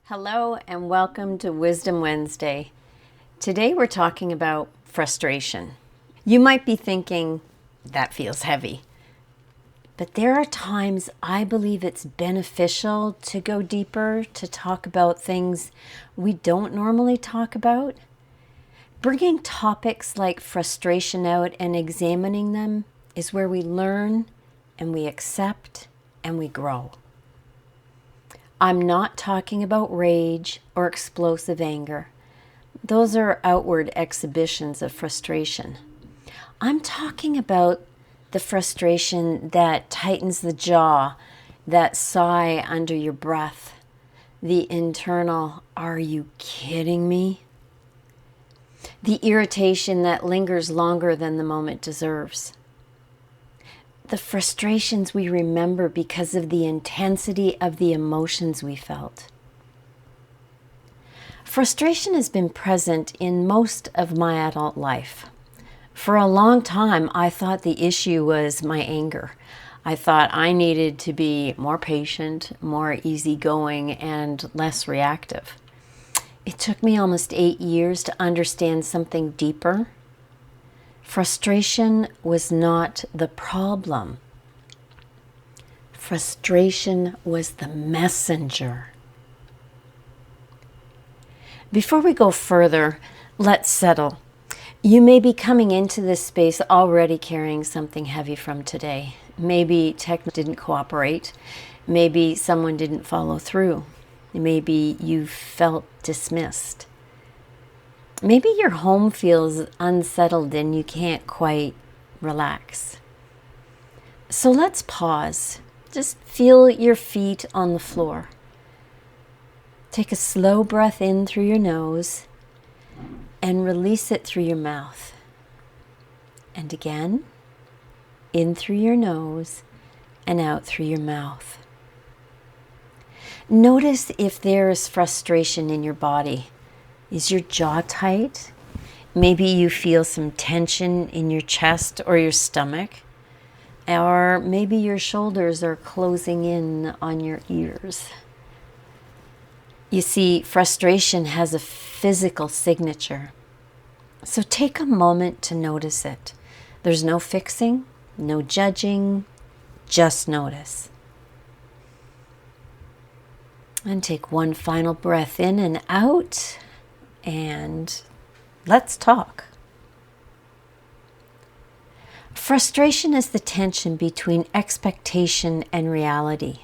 Hello and welcome to Wisdom Wednesday. Today we're talking about frustration. You might be thinking, that feels heavy. But there are times I believe it's beneficial to go deeper, to talk about things we don't normally talk about. Bringing topics like frustration out and examining them is where we learn and we accept and we grow. I'm not talking about rage or explosive anger. Those are outward exhibitions of frustration. I'm talking about the frustration that tightens the jaw, that sigh under your breath, the internal, "Are you kidding me?" The irritation that lingers longer than the moment deserves. The frustrations we remember because of the intensity of the emotions we felt. Frustration has been present in most of my adult life. For a long time, I thought the issue was my anger. I thought I needed to be more patient, more easygoing, and less reactive. It took me almost 8 years to understand something deeper. Frustration was not the problem. Frustration was the messenger. Before we go further, let's settle. You may be coming into this space already carrying something heavy from today. Maybe tech didn't cooperate. Maybe someone didn't follow through. Maybe you felt dismissed. Maybe your home feels unsettled and you can't quite relax. So let's pause. Just feel your feet on the floor. Take a slow breath in through your nose and release it through your mouth. And again, in through your nose and out through your mouth. Notice if there is frustration in your body. Is your jaw tight? Maybe you feel some tension in your chest or your stomach. Or maybe your shoulders are closing in on your ears. You see, frustration has a physical signature. So take a moment to notice it. There's no fixing, no judging, just notice. And take one final breath in and out. And let's talk. Frustration is the tension between expectation and reality.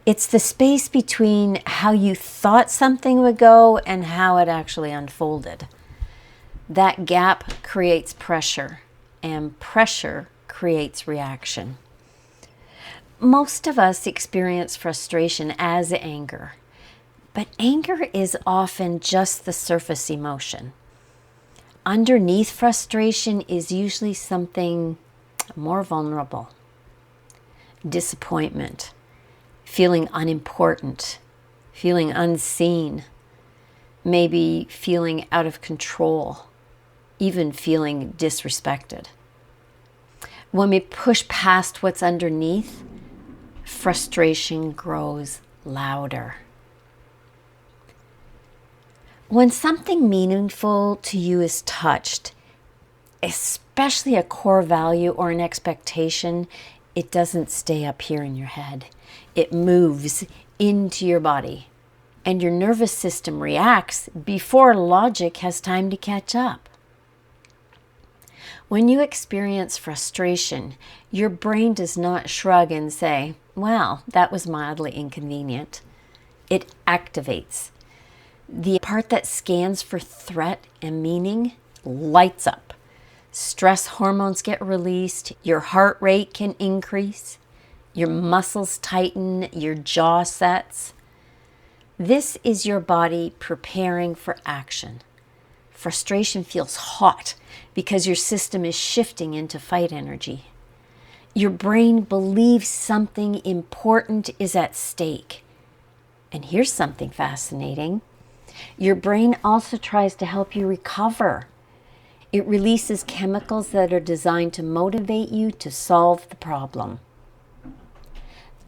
It's the space between how you thought something would go and how it actually unfolded. That gap creates pressure, and pressure creates reaction. Most of us experience frustration as anger. But anger is often just the surface emotion. Underneath frustration is usually something more vulnerable. Disappointment, feeling unimportant, feeling unseen, maybe feeling out of control, even feeling disrespected. When we push past what's underneath, frustration grows louder. When something meaningful to you is touched, especially a core value or an expectation, it doesn't stay up here in your head. It moves into your body, and your nervous system reacts before logic has time to catch up. When you experience frustration, your brain does not shrug and say, "Well, that was mildly inconvenient." It activates. The part that scans for threat and meaning lights up. Stress hormones get released, your heart rate can increase, your muscles tighten, your jaw sets. This is your body preparing for action. Frustration feels hot because your system is shifting into fight energy. Your brain believes something important is at stake. And here's something fascinating. Your brain also tries to help you recover. It releases chemicals that are designed to motivate you to solve the problem.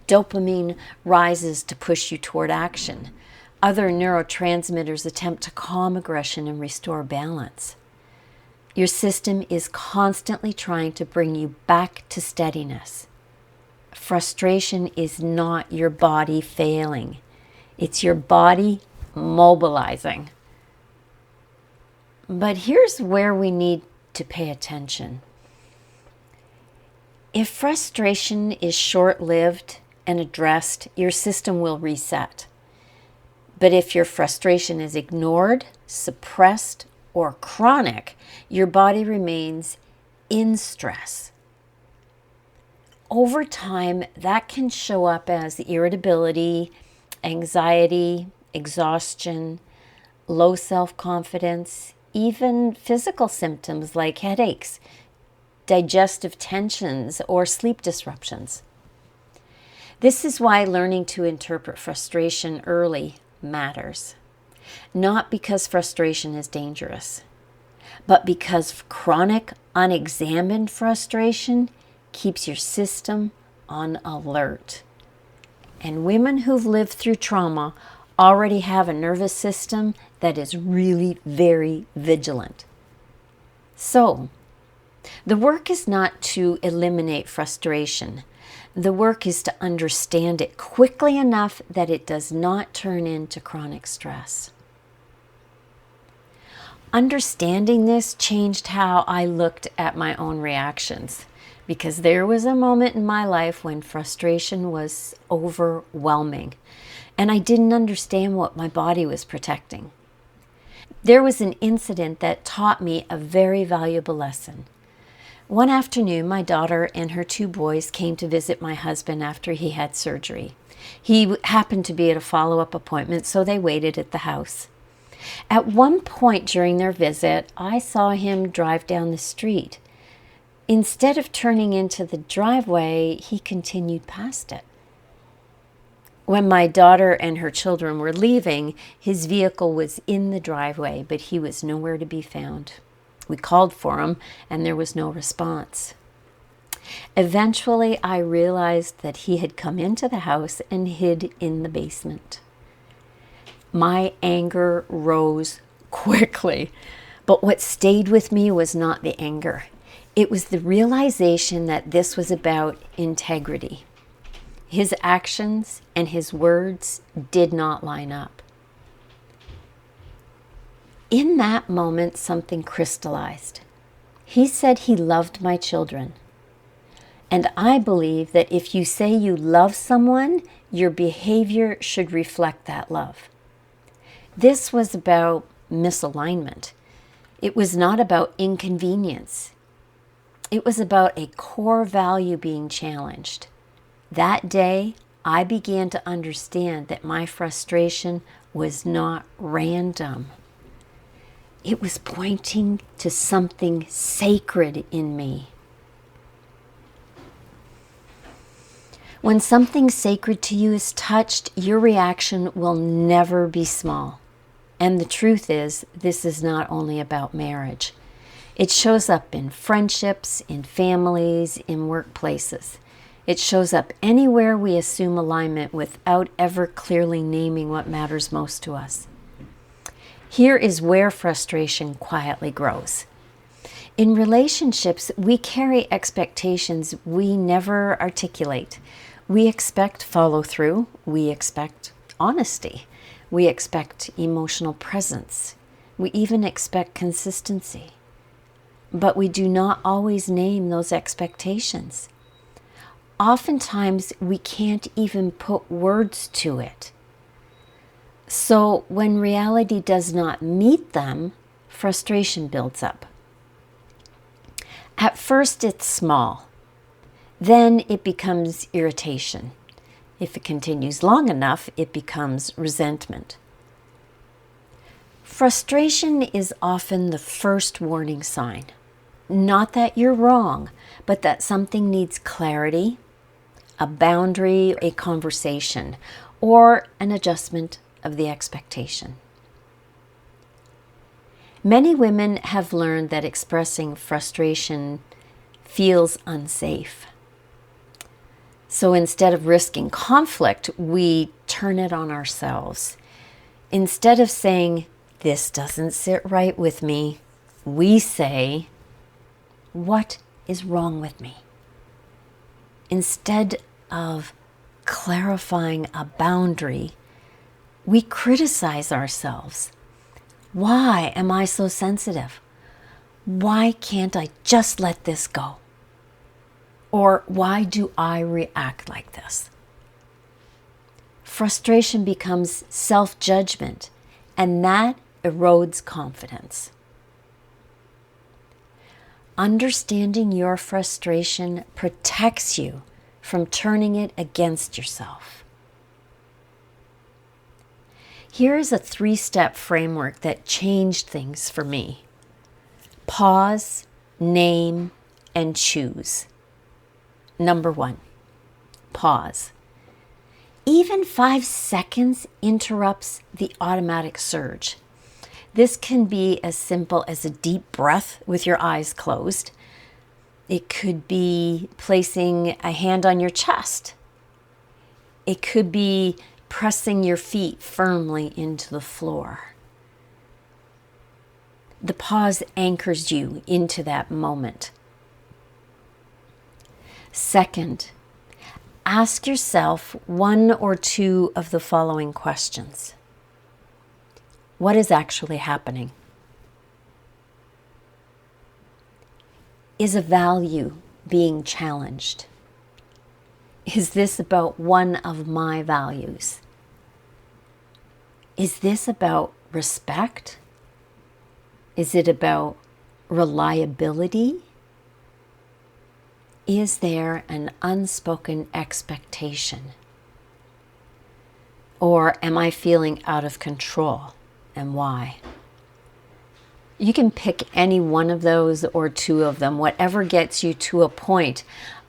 Dopamine rises to push you toward action. Other neurotransmitters attempt to calm aggression and restore balance. Your system is constantly trying to bring you back to steadiness. Frustration is not your body failing. It's your body mobilizing. But here's where we need to pay attention. If frustration is short-lived and addressed, your system will reset. But if your frustration is ignored, suppressed, or chronic, your body remains in stress. Over time, that can show up as irritability, anxiety, exhaustion, low self-confidence, even physical symptoms like headaches, digestive tensions, or sleep disruptions. This is why learning to interpret frustration early matters. Not because frustration is dangerous, but because chronic, unexamined frustration keeps your system on alert. And women who've lived through trauma already have a nervous system that is really very vigilant. So, the work is not to eliminate frustration. The work is to understand it quickly enough that it does not turn into chronic stress. Understanding this changed how I looked at my own reactions, because there was a moment in my life when frustration was overwhelming, and I didn't understand what my body was protecting. There was an incident that taught me a very valuable lesson. One afternoon, my daughter and her 2 boys came to visit my husband after he had surgery. He happened to be at a follow-up appointment, so they waited at the house. At one point during their visit, I saw him drive down the street. Instead of turning into the driveway, he continued past it. When my daughter and her children were leaving, his vehicle was in the driveway, but he was nowhere to be found. We called for him, and there was no response. Eventually, I realized that he had come into the house and hid in the basement. My anger rose quickly, but what stayed with me was not the anger. It was the realization that this was about integrity. His actions and his words did not line up. In that moment, something crystallized. He said he loved my children. And I believe that if you say you love someone, your behavior should reflect that love. This was about misalignment. It was not about inconvenience. It was about a core value being challenged. That day, I began to understand that my frustration was not random. It was pointing to something sacred in me. When something sacred to you is touched, your reaction will never be small. And the truth is, this is not only about marriage. It shows up in friendships, in families, in workplaces. It shows up anywhere we assume alignment without ever clearly naming what matters most to us. Here is where frustration quietly grows. In relationships, we carry expectations we never articulate. We expect follow-through. We expect honesty. We expect emotional presence. We even expect consistency. But we do not always name those expectations. Oftentimes, we can't even put words to it. So when reality does not meet them, frustration builds up. At first, it's small. Then it becomes irritation. If it continues long enough, it becomes resentment. Frustration is often the first warning sign. Not that you're wrong, but that something needs clarity, a boundary, a conversation, or an adjustment of the expectation. Many women have learned that expressing frustration feels unsafe. So instead of risking conflict, we turn it on ourselves. Instead of saying, "This doesn't sit right with me," we say, "What is wrong with me?" Instead of clarifying a boundary, we criticize ourselves. Why am I so sensitive? Why can't I just let this go? Or why do I react like this? Frustration becomes self-judgment, and that erodes confidence. Understanding your frustration protects you from turning it against yourself. Here is a 3-step framework that changed things for me. Pause, name, and choose. Number 1, pause. Even 5 seconds interrupts the automatic surge. This can be as simple as a deep breath with your eyes closed. It could be placing a hand on your chest. It could be pressing your feet firmly into the floor. The pause anchors you into that moment. Second, ask yourself 1 or 2 of the following questions. What is actually happening? Is a value being challenged? Is this about one of my values? Is this about respect? Is it about reliability? Is there an unspoken expectation? Or am I feeling out of control, and why? You can pick any one of those or 2 of them, whatever gets you to a point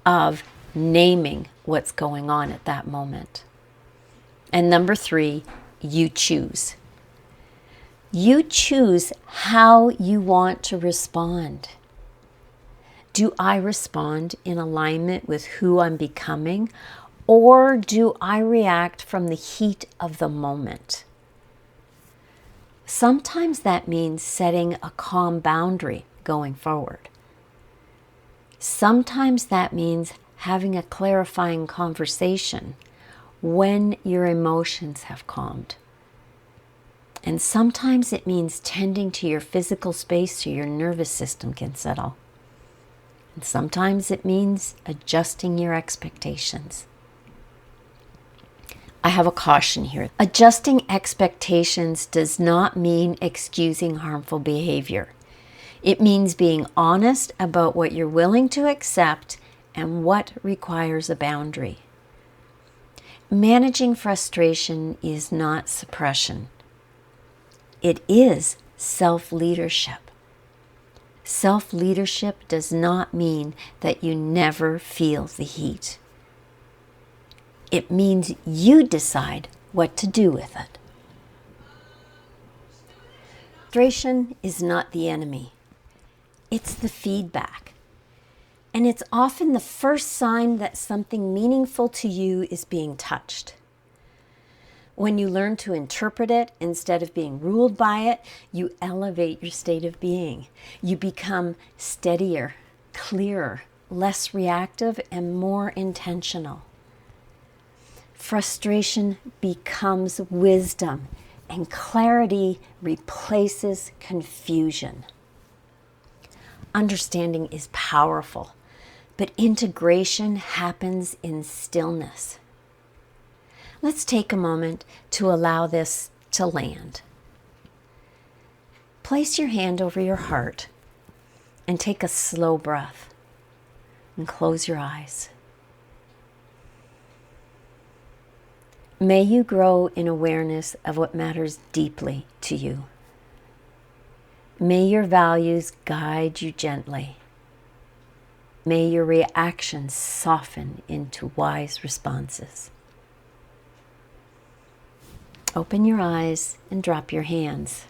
of naming what's going on at that moment. And number 3, you choose. You choose how you want to respond. Do I respond in alignment with who I'm becoming, or do I react from the heat of the moment? Sometimes that means setting a calm boundary going forward. Sometimes that means having a clarifying conversation when your emotions have calmed. And sometimes it means tending to your physical space so your nervous system can settle. And sometimes it means adjusting your expectations. I have a caution here. Adjusting expectations does not mean excusing harmful behavior. It means being honest about what you're willing to accept and what requires a boundary. Managing frustration is not suppression. It is self-leadership. Self-leadership does not mean that you never feel the heat. It means you decide what to do with it. Frustration is not the enemy. It's the feedback. And it's often the first sign that something meaningful to you is being touched. When you learn to interpret it instead of being ruled by it, you elevate your state of being. You become steadier, clearer, less reactive, and more intentional. Frustration becomes wisdom, and clarity replaces confusion. Understanding is powerful, but integration happens in stillness. Let's take a moment to allow this to land. Place your hand over your heart and take a slow breath and close your eyes. May you grow in awareness of what matters deeply to you. May your values guide you gently. May your reactions soften into wise responses. Open your eyes and drop your hands.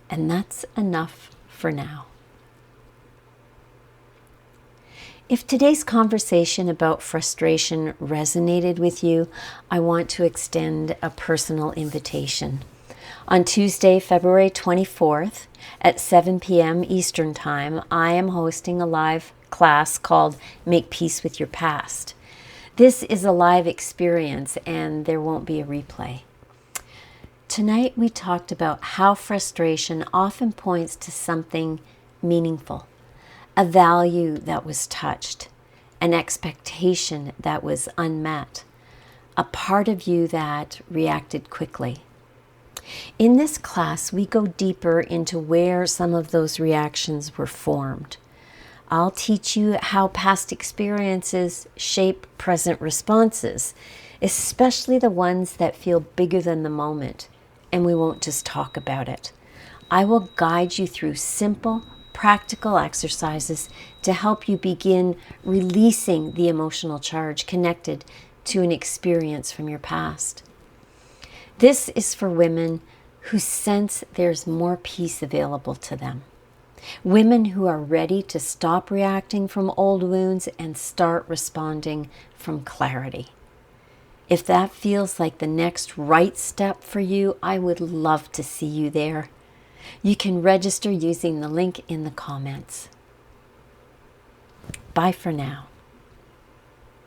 And that's enough for now. If today's conversation about frustration resonated with you, I want to extend a personal invitation. On Tuesday, February 24th at 7 p.m. Eastern Time, I am hosting a live class called Make Peace with Your Past. This is a live experience and there won't be a replay. Tonight we talked about how frustration often points to something meaningful, a value that was touched, an expectation that was unmet, a part of you that reacted quickly. In this class, we go deeper into where some of those reactions were formed. I'll teach you how past experiences shape present responses, especially the ones that feel bigger than the moment, and we won't just talk about it. I will guide you through simple, practical exercises to help you begin releasing the emotional charge connected to an experience from your past. This is for women who sense there's more peace available to them. Women who are ready to stop reacting from old wounds and start responding from clarity. If that feels like the next right step for you, I would love to see you there. You can register using the link in the comments. Bye for now.